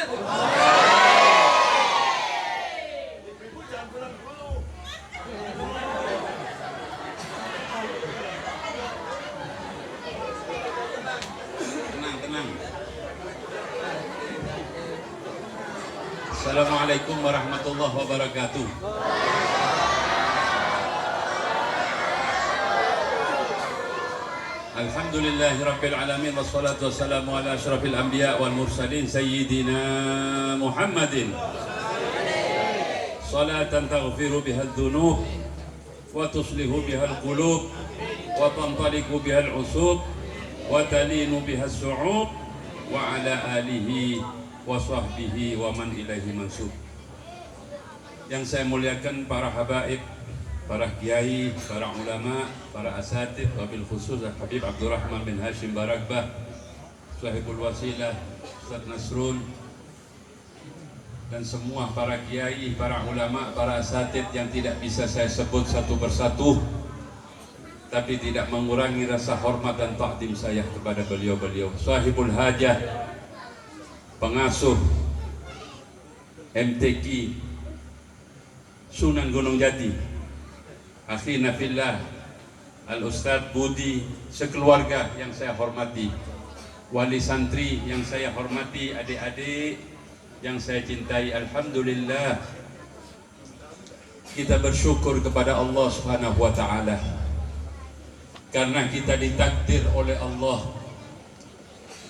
Tenang. Assalamualaikum warahmatullahi wabarakatuh. Alhamdulillahi rabbil alamin wassalatu wassalamu ala asyrafil anbiya wal mursalin sayyidina Muhammadin salatan taghfiru bihal dhunub wa tuslihu bihal qulub wa tantaliqu bihal usub wa talinu bihal su'ub wa ala alihi wa sahbihi wa man ilaihi mansub. Yang saya muliakan para habaib, para kiai, para ulama, para asatidz, wabil khusus Habib Abdurrahman bin Hashim Barakbah, Sahibul Wasilah, Ustaz Nasrun, dan semua para kiai, para ulama, para asatidz yang tidak bisa saya sebut satu persatu, tapi tidak mengurangi rasa hormat dan takdim saya kepada beliau-beliau. Sahibul Hajah, pengasuh MTQ Sunan Gunung Jati, akhina fillah Al-Ustadz Budi sekeluarga yang saya hormati, wali santri yang saya hormati, adik-adik yang saya cintai. Alhamdulillah, kita bersyukur kepada Allah Subhanahu wa ta'ala karena kita ditakdir oleh Allah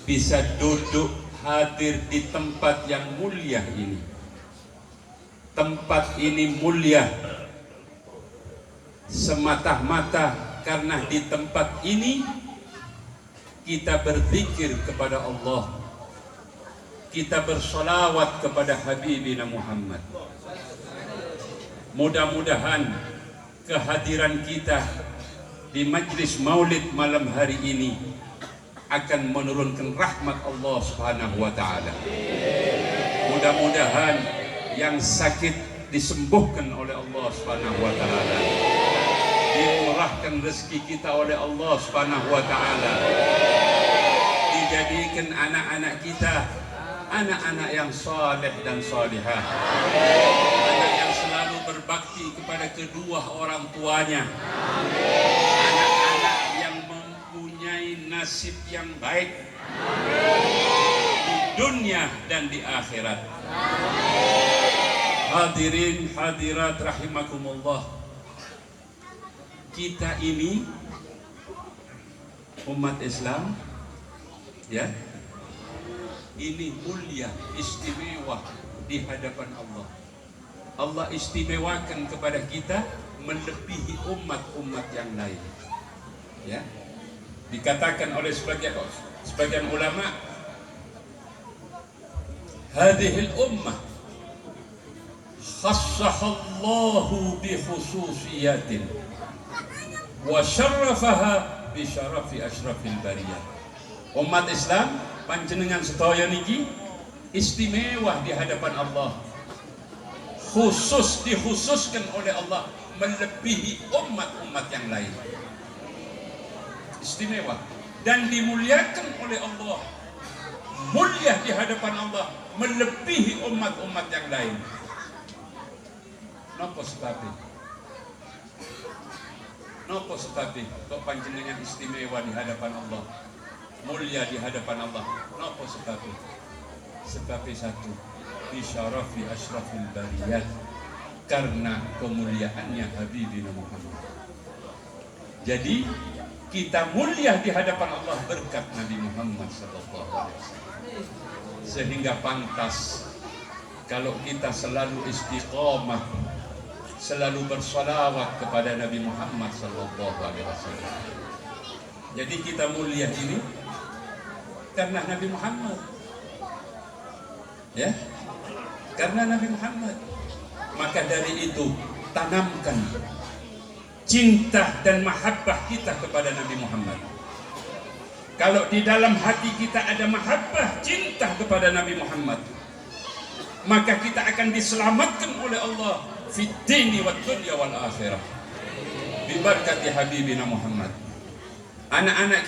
bisa duduk hadir di tempat yang mulia ini. Tempat ini mulia semata-mata karena di tempat ini kita berzikir kepada Allah, kita bersolawat kepada Habibina Muhammad. Mudah-mudahan kehadiran kita di majlis maulid malam hari ini akan menurunkan rahmat Allah Subhanahu wa ta'ala. Mudah-mudahan yang sakit disembuhkan oleh Allah Subhanahu wa ta'ala, dimurahkan rezeki kita oleh Allah Subhanahu wa ta'ala, dijadikan anak-anak kita anak-anak yang saleh dan salihah, anak yang selalu berbakti kepada kedua orang tuanya, anak-anak yang mempunyai nasib yang baik di dunia dan di akhirat. Hadirin hadirat rahimakumullah, kita ini umat Islam, ya, ini mulia, istimewa di hadapan Allah. Allah istimewakan kepada kita melebihi umat-umat yang lain. Ya, dikatakan oleh sebagian ulama, hadhil ummah khassahallahu bi khususiyatin wa syarrafaha bi syarafi asyrafil bariyah. Umat Islam panjenengan sedaya niki istimewa di hadapan Allah, khusus dikhususkan oleh Allah melebihi umat-umat yang lain, istimewa dan dimuliakan oleh Allah, mulia di hadapan Allah melebihi umat-umat yang lain. Napa sebabnya? Napa sebabnya kok panjenengan istimewa di hadapan Allah, mulia di hadapan Allah? Napa sebabnya? Sebabnya satu, bisyarafi asyrafil bariyat, karena kemuliaannya Habibina Muhammad. Jadi kita mulia di hadapan Allah berkat Nabi Muhammad sallallahu alaihi wasallam. Sehingga pantas kalau kita selalu istiqamah, selalu bersolawat kepada Nabi Muhammad sallallahu alaihi wasallam. Jadi kita mulia ini karena Nabi Muhammad, ya, karena Nabi Muhammad. Maka dari itu tanamkan cinta dan mahabbah kita kepada Nabi Muhammad. Kalau di dalam hati kita ada mahabbah, cinta kepada Nabi Muhammad, maka kita akan diselamatkan oleh Allah fid dini wad dunya wal akhirah bi barakati Habibina Muhammad. Anak-anak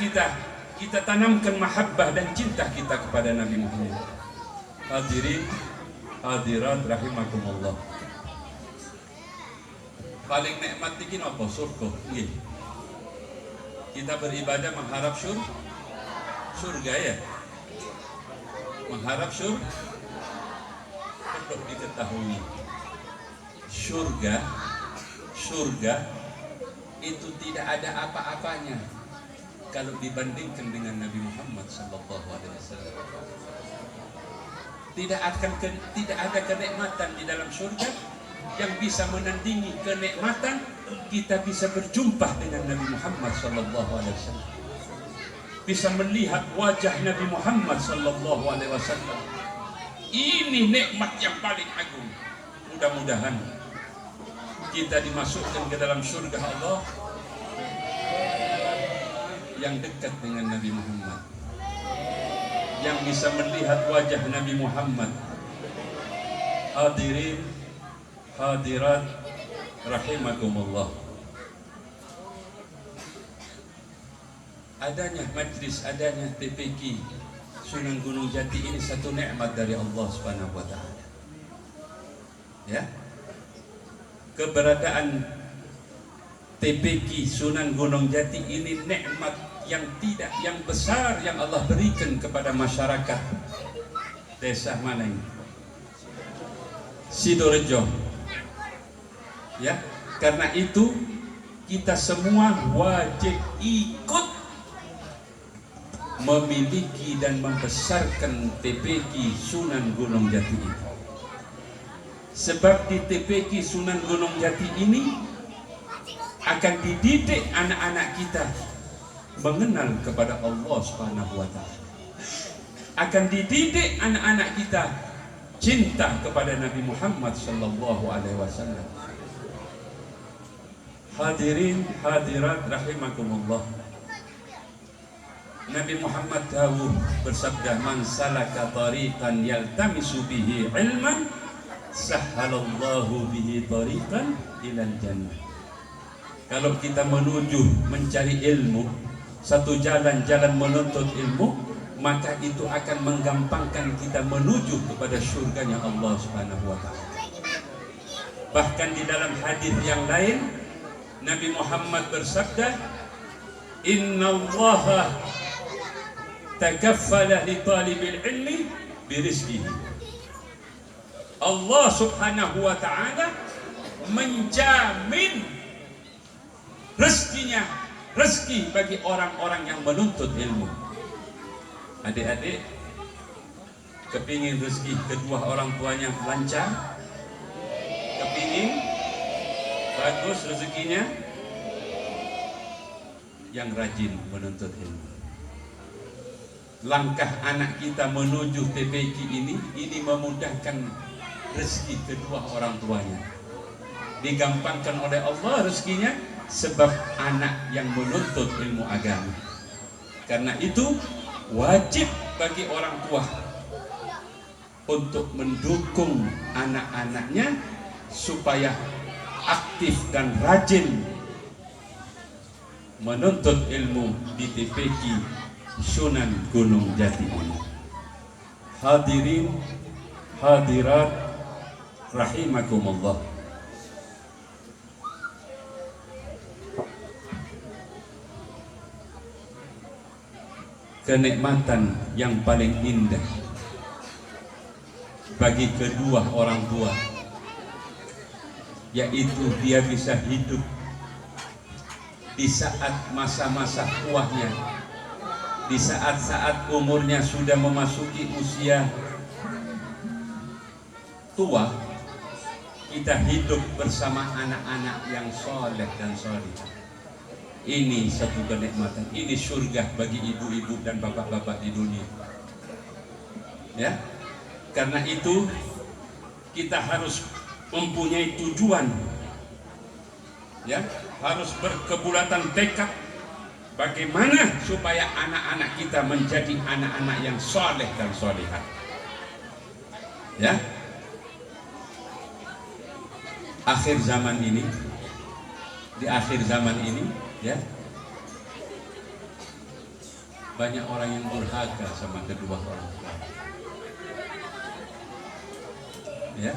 kita tanamkan mahabbah dan cinta kita kepada Nabi Muhammad. Hadirin hadirat rahimakumullah. Paling nikmat iki apa? Surga. Nggih. Kita beribadah mengharap surga ya. Mengharap perlu diketahui. Surga itu tidak ada apa-apanya kalau dibandingkan dengan Nabi Muhammad sallallahu alaihi wasallam. Tidak ada kenikmatan di dalam surga yang bisa menandingi kenikmatan kita bisa berjumpa dengan Nabi Muhammad sallallahu alaihi wasallam. Bisa melihat wajah Nabi Muhammad sallallahu alaihi wasallam. Ini nikmat yang paling agung. Mudah-mudahan kita dimasukkan ke dalam surga Allah yang dekat dengan Nabi Muhammad, yang bisa melihat wajah Nabi Muhammad. Hadirin hadirat rahimakumullah. Adanya majlis, adanya TPQ Sunan Gunung Jati ini satu nikmat dari Allah Subhanahu wa taala. Ya. Keberadaan TPQ Sunan Gunung Jati ini nikmat yang besar yang Allah berikan kepada masyarakat desa mana ini? Sidorejo. Ya, karena itu kita semua wajib ikut memiliki dan membesarkan TPQ Sunan Gunung Jati ini. Sebab di TPQ Sunan Gunung Jati ini akan dididik anak-anak kita mengenal kepada Allah Subhanahu wa taala. Akan dididik anak-anak kita cinta kepada Nabi Muhammad sallallahu alaihi wasallam. Hadirin hadirat rahimakumullah. Nabi Muhammad dawuh bersabda, "Man salaka tariqan yaltamisu bihi ilman, sahhalallahu bihi tariqan ilal jannah." Kalau kita mencari ilmu, satu jalan menuntut ilmu, maka itu akan menggampangkan kita menuju kepada surganya Allah Subhanahu wa taala. Bahkan di dalam hadis yang lain Nabi Muhammad bersabda, "Innallaha takaffala li talibil ilmi birizqihi." Allah Subhanahu wa taala menjamin rezeki bagi orang-orang yang menuntut ilmu. Adik-adik kepingin rezeki kedua orang tuanya lancar, kepingin bagus rezekinya, yang rajin menuntut ilmu. Langkah anak kita menuju TPQ ini memudahkan rezeki kedua orang tuanya. Digampangkan oleh Allah rezekinya sebab anak yang menuntut ilmu agama. Karena itu wajib bagi orang tua untuk mendukung anak-anaknya supaya aktif dan rajin menuntut ilmu di TPQ Sunan Gunung Jati ini. Hadirin hadirat rahimakumullah. Kenikmatan yang paling indah bagi kedua orang tua yaitu dia bisa hidup di saat masa-masa tuanya, di saat-saat umurnya sudah memasuki usia tua, kita hidup bersama anak-anak yang soleh dan solihah. Ini satu kenikmatan, ini surga bagi ibu-ibu dan bapak-bapak di dunia. Ya, karena itu kita harus mempunyai tujuan, ya, harus berkebulatan tekad bagaimana supaya anak-anak kita menjadi anak-anak yang soleh dan solihah. Ya, akhir zaman ini, di akhir zaman ini, ya, banyak orang yang durhaka sama kedua orang tua. ya.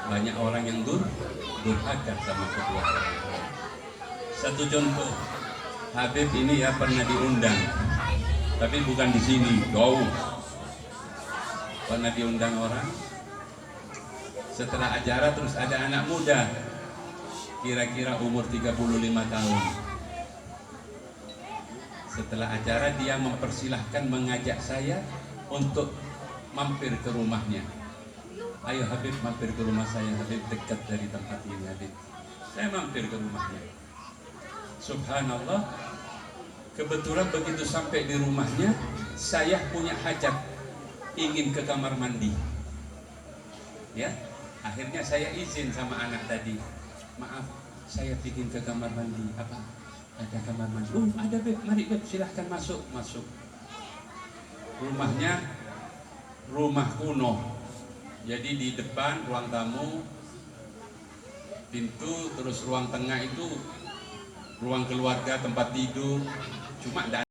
Banyak orang yang durhaka sama kedua orang tua. Satu contoh, Habib ini ya pernah diundang, tapi bukan di sini, jauh. Pernah diundang orang. Setelah acara terus ada anak muda, kira-kira umur 35 tahun. Setelah acara dia mempersilahkan, mengajak saya untuk mampir ke rumahnya. Ayo Habib mampir ke rumah saya, Habib dekat dari tempat ini Habib. Saya mampir ke rumahnya. Subhanallah, kebetulan begitu sampai di rumahnya, saya punya hajat, ingin ke kamar mandi. Ya, akhirnya saya izin sama anak tadi, maaf, saya ingin ke kamar mandi. Apa? Ada kamar mandi? Oh ada Beb, mari Beb, silahkan masuk. Rumahnya rumah kuno. Jadi di depan ruang tamu, pintu, terus ruang tengah itu ruang keluarga, tempat tidur. Cuma